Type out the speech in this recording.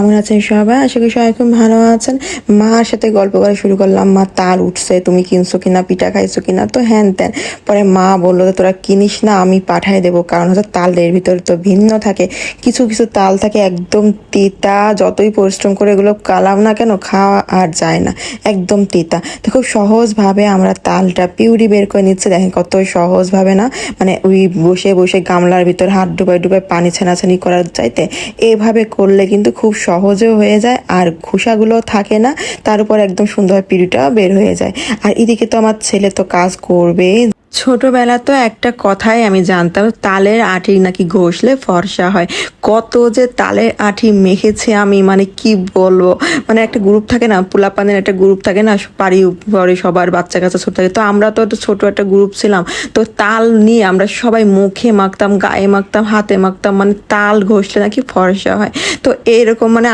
কেমন আছেন সবাই? আশা করি সবাই খুব ভালো আছেন। মার সাথে গল্প করা শুরু করলাম, মা তাল উঠছে, তুমি কিনছো কিনা, পিঠা খাইছো কিনা, তো হ্যান ত্যান। পরে মা বললো যে তোরা কিনিস না, আমি পাঠাই দেবো, কারণ হচ্ছে তালের ভিতরে তো ভিন্ন থাকে। কিছু কিছু তাল থাকে একদম তিতা, যতই পরিশ্রম করে এগুলো কালাম না কেন খাওয়া আর যায় না, একদম তিতা। তো খুব সহজভাবে আমরা তালটা পিউরি বের করে নিচ্ছে, দেখেন কত সহজভাবে না, মানে ওই বসে বসে গামলার ভিতর হাত ডুবাই ডুবাই পানি ছানাছানি করার চাইতে এভাবে করলে কিন্তু খুব সহজেও হয়ে যায়, আর খোসাগুলো থাকে না, তার উপর একদম সুন্দর পিউরিটা বের হয়ে যায়। আর এদিকে তো আমার ছেলে তো কাজ করবে। ছোটবেলা তো একটা কথাই আমি জানতাম, তালের আঁটি নাকি ঘষলে ফর্সা হয়। কত যে তালের আঁটি মেখেছি আমি, মানে কি বলবো। মানে একটা গ্রুপ থাকে না, পোলাপানের একটা গ্রুপ থাকে না, বাড়ি পরে সবার বাচ্চা কাচ্চা ছোট থাকে, তো আমরা তো একটা ছোট একটা গ্রুপ ছিলাম। তো তাল নিয়ে আমরা সবাই মুখে মাখতাম, গায়ে মাখতাম, হাতে মাখতাম, মানে তাল ঘষলে নাকি ফর্সা হয়। তো এরকম মানে